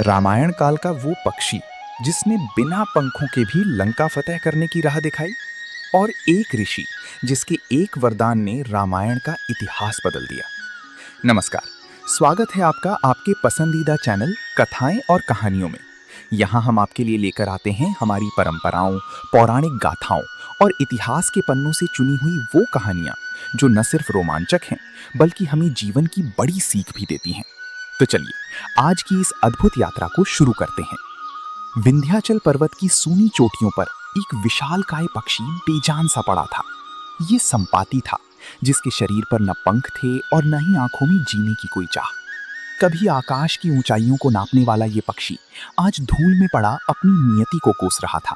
रामायण काल का वो पक्षी जिसने बिना पंखों के भी लंका फतेह करने की राह दिखाई, और एक ऋषि जिसके एक वरदान ने रामायण का इतिहास बदल दिया। नमस्कार, स्वागत है आपका आपके पसंदीदा चैनल कथाएं और कहानियों में। यहाँ हम आपके लिए लेकर आते हैं हमारी परंपराओं, पौराणिक गाथाओं और इतिहास के पन्नों से चुनी हुई वो कहानियाँ जो न सिर्फ रोमांचक हैं बल्कि हमें जीवन की बड़ी सीख भी देती हैं। तो चलिए आज की इस अद्भुत यात्रा को शुरू करते हैं। विंध्याचल पर्वत की सूनी चोटियों पर एक विशालकाय पक्षी बेजान सा पड़ा था। ये संपाति था, जिसके शरीर पर न पंख थे और न ही आंखों में जीने की कोई चाह। कभी आकाश की ऊंचाइयों को नापने वाला ये पक्षी आज धूल में पड़ा अपनी नियति को कोस रहा था।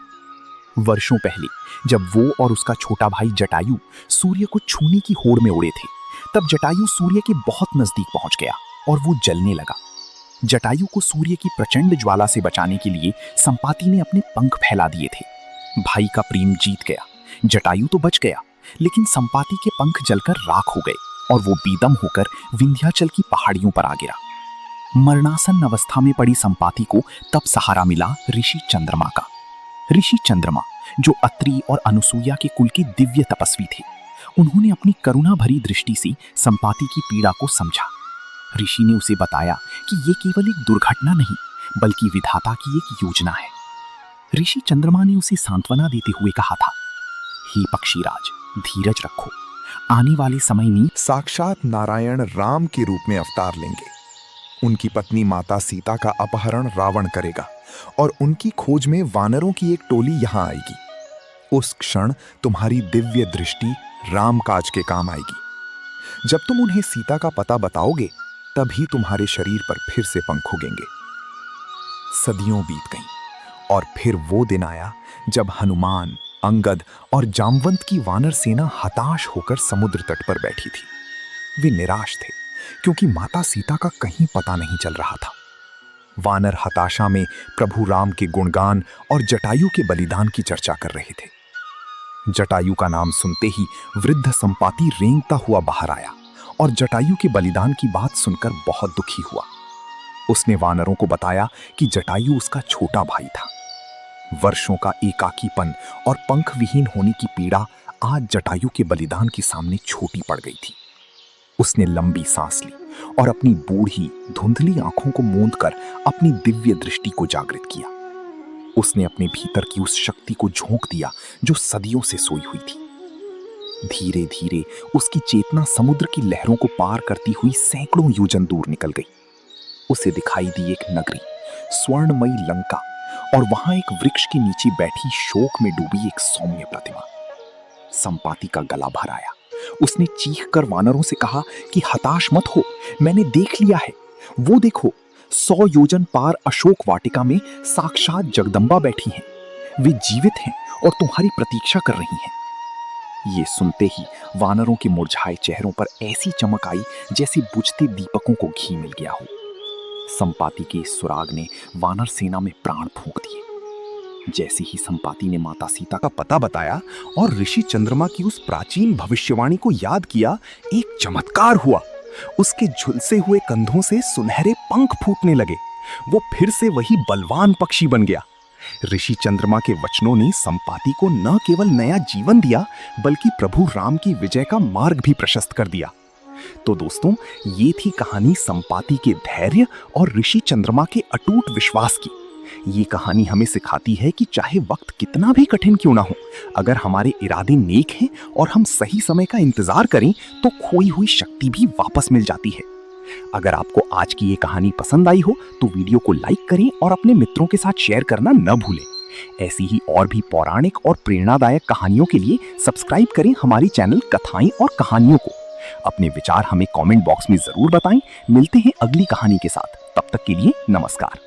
वर्षों पहले जब वो और उसका छोटा भाई जटायु सूर्य को छूने की होड़ में उड़े थे, तब जटायु सूर्य के बहुत नजदीक पहुंच गया और वो जलने लगा। जटायु को सूर्य की प्रचंड ज्वाला से बचाने के लिए संपाति ने अपने पंख फैला दिए थे। भाई का प्रेम जीत गया। जटायु तो बच गया, लेकिन संपाति के पंख जलकर राख हो गए और वो बेदम होकर विंध्याचल की पहाड़ियों पर आ गिरा। मरणासन अवस्था में पड़ी संपाति को तब सहारा मिला ऋषि चंद्रमा का। ऋषि चंद्रमा, जो अत्रि और अनुसूया के कुल के दिव्य तपस्वी थे, उन्होंने अपनी करुणा भरी दृष्टि से संपाति की पीड़ा को समझा। ऋषि ने उसे बताया कि ये केवल एक दुर्घटना नहीं बल्कि विधाता की एक योजना है। ऋषि चंद्रमा ने उसे सांत्वना देते हुए कहा था, हे पक्षीराज, धीरज रखो। आने वाले समय में साक्षात नारायण राम के रूप में अवतार लेंगे। उनकी पत्नी माता सीता का अपहरण रावण करेगा और उनकी खोज में वानरों की एक टोली यहां आएगी। उस क्षण तुम्हारी दिव्य दृष्टि राम काज के काम आएगी। जब तुम उन्हें सीता का पता बताओगे, तभी तुम्हारे शरीर पर फिर से पंख उगेंगे। सदियों बीत गईं और फिर वो दिन आया जब हनुमान, अंगद और जामवंत की वानर सेना हताश होकर समुद्र तट पर बैठी थी। वे निराश थे क्योंकि माता सीता का कहीं पता नहीं चल रहा था। वानर हताशा में प्रभु राम के गुणगान और जटायु के बलिदान की चर्चा कर रहे थे। जटायु का नाम सुनते ही वृद्ध संपाति रेंगता हुआ बाहर आया और जटायु के बलिदान की बात सुनकर बहुत दुखी हुआ। उसने वानरों को बताया कि जटायु उसका छोटा भाई था। वर्षों का एकाकीपन और पंख विहीन होने की पीड़ा आज जटायु के बलिदान के सामने छोटी पड़ गई थी। उसने लंबी सांस ली और अपनी बूढ़ी धुंधली आंखों को मूंदकर अपनी दिव्य दृष्टि को जागृत किया। उसने अपने भीतर की उस शक्ति को झोंक दिया जो सदियों से सोई हुई थी। धीरे धीरे उसकी चेतना समुद्र की लहरों को पार करती हुई सैकड़ों योजन दूर निकल गई। उसे दिखाई दी एक नगरी, स्वर्णमयी लंका, और वहां एक वृक्ष के नीचे बैठी शोक में डूबी एक सौम्य प्रतिमा। संपाति का गला भर आया। उसने चीख कर वानरों से कहा कि हताश मत हो, मैंने देख लिया है। वो देखो, 100 योजन पार अशोक वाटिका में साक्षात जगदम्बा बैठी हैं। वे जीवित हैं और तुम्हारी प्रतीक्षा कर रही हैं। ये सुनते ही वानरों के मुरझाए चेहरों पर ऐसी चमक आई जैसे बुझते दीपकों को घी मिल गया हो। संपाति के इस सुराग ने वानर सेना में प्राण फूंक दिए। जैसे ही संपाति ने माता सीता का पता बताया और ऋषि चंद्रमा की उस प्राचीन भविष्यवाणी को याद किया, एक चमत्कार हुआ। उसके झुलसे हुए कंधों से सुनहरे पंख फूटने लगे। वो फिर से वही बलवान पक्षी बन गया। ऋषि चंद्रमा के वचनों ने संपाति को न केवल नया जीवन दिया बल्कि प्रभु राम की विजय का मार्ग भी प्रशस्त कर दिया। तो दोस्तों, ये थी कहानी संपाति के धैर्य और ऋषि चंद्रमा के अटूट विश्वास की। ये कहानी हमें सिखाती है कि चाहे वक्त कितना भी कठिन क्यों ना हो, अगर हमारे इरादे नेक हैं और हम सही समय का इंतजार करें तो खोई हुई शक्ति भी वापस मिल जाती है। अगर आपको आज की ये कहानी पसंद आई हो तो वीडियो को लाइक करें और अपने मित्रों के साथ शेयर करना न भूलें। ऐसी ही और भी पौराणिक और प्रेरणादायक कहानियों के लिए सब्सक्राइब करें हमारी चैनल कथाएं और कहानियों को। अपने विचार हमें कमेंट बॉक्स में जरूर बताएं। मिलते हैं अगली कहानी के साथ। तब तक के लिए नमस्कार।